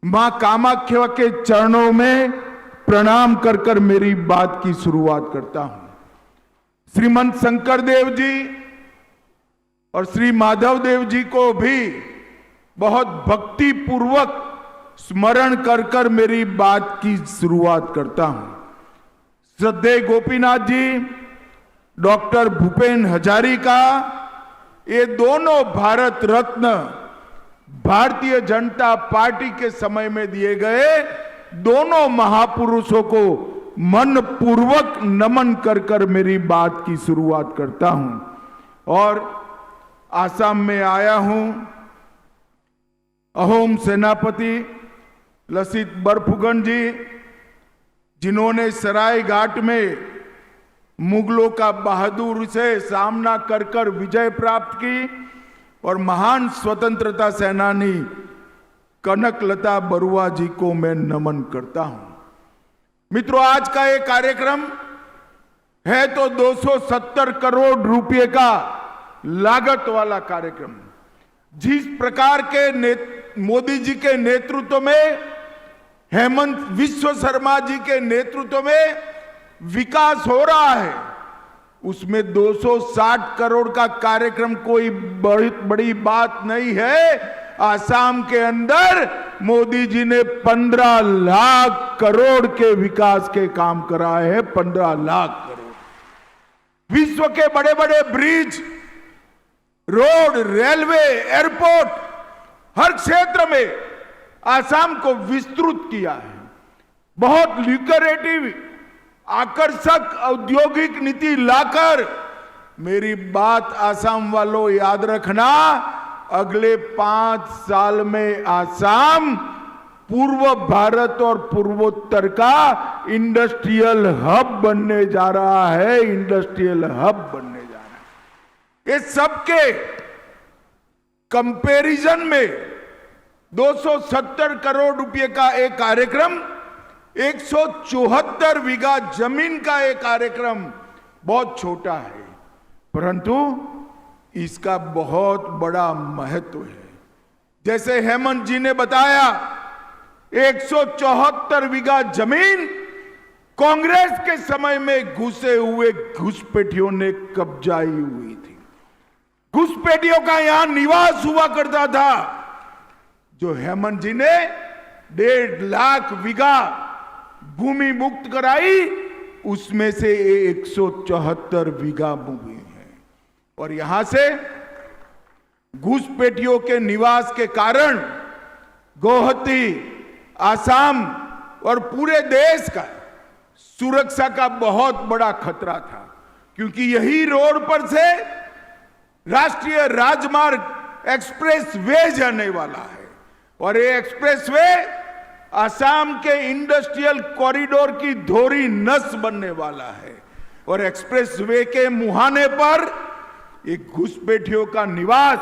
मां कामाख्या के चरणों में प्रणाम कर कर मेरी बात की शुरुआत करता हूं। श्रीमंत शंकर देव जी और श्री माधव देव जी को भी बहुत भक्ति पूर्वक स्मरण कर कर मेरी बात की शुरुआत करता हूं। श्रद्धेय गोपीनाथ जी, डॉक्टर भूपेन हजारिका, ये दोनों भारत रत्न भारतीय जनता पार्टी के समय में दिए गए दोनों महापुरुषों को मन पूर्वक नमन कर कर मेरी बात की शुरुआत करता हूं। और आसाम में आया हूं। अहोम सेनापति लसित बरफुकन जी, जिन्होंने सराय घाट में मुगलों का बहादुर से सामना कर कर विजय प्राप्त की, और महान स्वतंत्रता सेनानी कनकलता बरुआ जी को मैं नमन करता हूं। मित्रों, आज का ये कार्यक्रम है तो 270 करोड़ रुपए का लागत वाला कार्यक्रम। जिस प्रकार के मोदी जी के नेतृत्व में, हेमंत विश्व शर्मा जी के नेतृत्व में विकास हो रहा है, उसमें 260 करोड़ का कार्यक्रम कोई बड़ी बात नहीं है। आसाम के अंदर मोदी जी ने 15 लाख करोड़ के विकास के काम कराए हैं। 15 लाख करोड़। विश्व के बड़े बड़े ब्रिज, रोड, रेलवे, एयरपोर्ट, हर क्षेत्र में आसाम को विस्तृत किया है। बहुत ल्यूक्रेटिव, आकर्षक औद्योगिक नीति लाकर, मेरी बात आसाम वालों याद रखना, अगले 5 साल में आसाम पूर्व भारत और पूर्वोत्तर का इंडस्ट्रियल हब बनने जा रहा है। इंडस्ट्रियल हब बनने जा रहा है। ये सबके कंपैरिजन में 270 करोड़ रुपए का एक कार्यक्रम, 174 बीघा जमीन का एक कार्यक्रम बहुत छोटा है, परंतु इसका बहुत बड़ा महत्व है। जैसे हेमंत जी ने बताया, 174 बीघा जमीन कांग्रेस के समय में घुसे हुए घुसपैठियों ने कब्जाई हुई थी। घुसपैठियों का यहां निवास हुआ करता था, जो हेमंत जी ने 1.5 लाख बीघा भूमि मुक्त कराई, उसमें से 174 बीघा भूमि है। और यहां से घुसपैठियों के निवास के कारण गुवाहाटी, आसाम और पूरे देश का सुरक्षा का बहुत बड़ा खतरा था, क्योंकि यही रोड पर से राष्ट्रीय राजमार्ग एक्सप्रेस वे जाने वाला है। और ये एक्सप्रेस वे आसाम के इंडस्ट्रियल कॉरिडोर की धोरी नस बनने वाला है। और एक्सप्रेस वे के मुहाने पर एक घुसपैठियों का निवास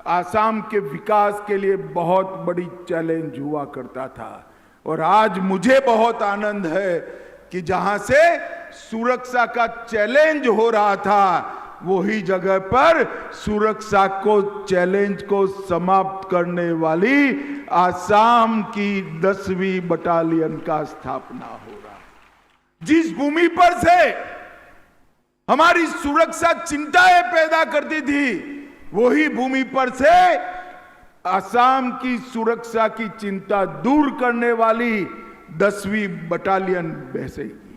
आसाम के विकास के लिए बहुत बड़ी चैलेंज हुआ करता था। और आज मुझे बहुत आनंद है कि जहां से सुरक्षा का चैलेंज हो रहा था, वही जगह पर सुरक्षा को चैलेंज को समाप्त करने वाली आसाम की 10वीं बटालियन का स्थापना हो रहा है। जिस भूमि पर से हमारी सुरक्षा चिंताएं पैदा करती थी, वही भूमि पर से आसाम की सुरक्षा की चिंता दूर करने वाली 10वीं बटालियन बसेगी।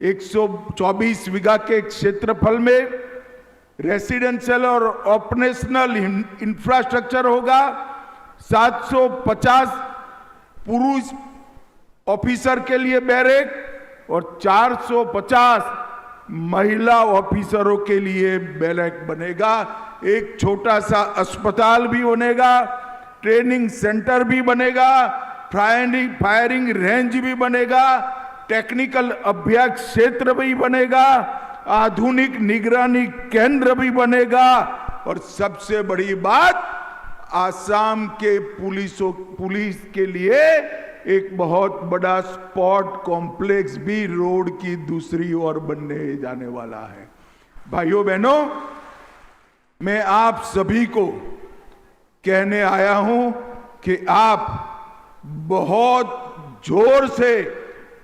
124 बीघा के क्षेत्रफल में रेसिडेंशियल और ऑपरेशनल इंफ्रास्ट्रक्चर होगा। 750 पुरुष ऑफिसर के लिए बैरक और 450 महिला ऑफिसरों के लिए बैरक बनेगा। एक छोटा सा अस्पताल भी बनेगा, ट्रेनिंग सेंटर भी बनेगा, फायरिंग रेंज भी बनेगा, टेक्निकल अभ्यास क्षेत्र भी बनेगा, आधुनिक निगरानी केंद्र भी बनेगा। और सबसे बड़ी बात, आसाम के पुलिस के लिए एक बहुत बड़ा स्पोर्ट कॉम्प्लेक्स भी रोड की दूसरी ओर बनने जाने वाला है। भाइयों बहनों, मैं आप सभी को कहने आया हूं कि आप बहुत जोर से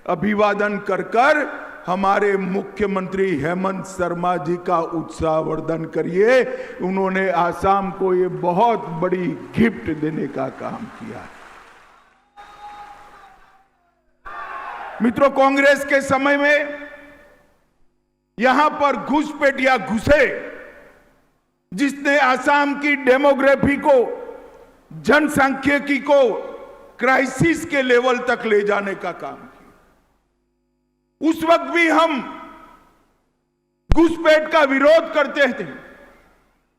अभिवादन कर कर हमारे मुख्यमंत्री हेमंत शर्मा जी का उत्साहवर्धन करिए। उन्होंने आसाम को ये बहुत बड़ी गिफ्ट देने का काम किया। मित्रों, कांग्रेस के समय में यहां पर घुसपैठिया घुसे, जिसने आसाम की डेमोग्राफी को, जनसांख्यिकी को क्राइसिस के लेवल तक ले जाने का काम किया। उस वक्त भी हम घुसपैठ का विरोध करते थे।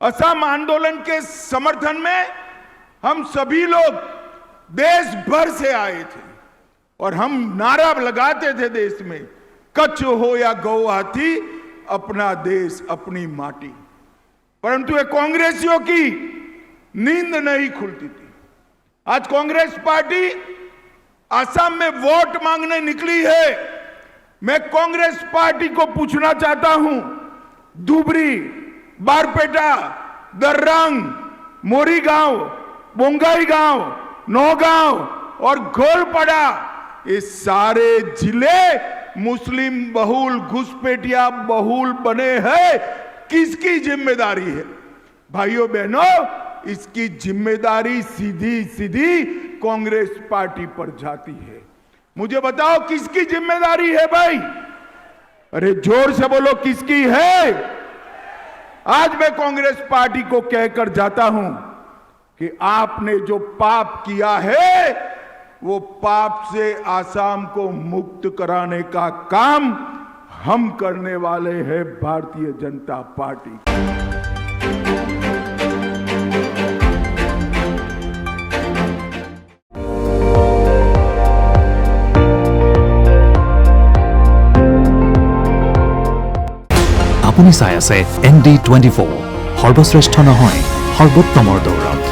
असम आंदोलन के समर्थन में हम सभी लोग देश भर से आए थे और हम नारा लगाते थे देश में, कच्छ हो या गुवाहाटी, अपना देश अपनी माटी। परंतु ये कांग्रेसियों की नींद नहीं खुलती थी। आज कांग्रेस पार्टी असम में वोट मांगने निकली है। मैं कांग्रेस पार्टी को पूछना चाहता हूं, धुबरी, बारपेटा, दर्रंग, मोरीगांव, बोंगाईगांव, नौगांव और घोलपड़ा, ये सारे जिले मुस्लिम बहुल, घुसपैठिया बहुल बने हैं। किसकी जिम्मेदारी है? भाइयों बहनों, इसकी जिम्मेदारी सीधी सीधी कांग्रेस पार्टी पर जाती है। मुझे बताओ किसकी जिम्मेदारी है भाई? अरे जोर से बोलो, किसकी है? आज मैं कांग्रेस पार्टी को कहकर जाता हूं कि आपने जो पाप किया है, वो पाप से आसाम को मुक्त कराने का काम हम करने वाले हैं, भारतीय जनता पार्टी। আপুনি চাই আছে ND24, সৰ্বশ্ৰেষ্ঠ নহয় সৰ্বোত্তমৰ দৌৰত।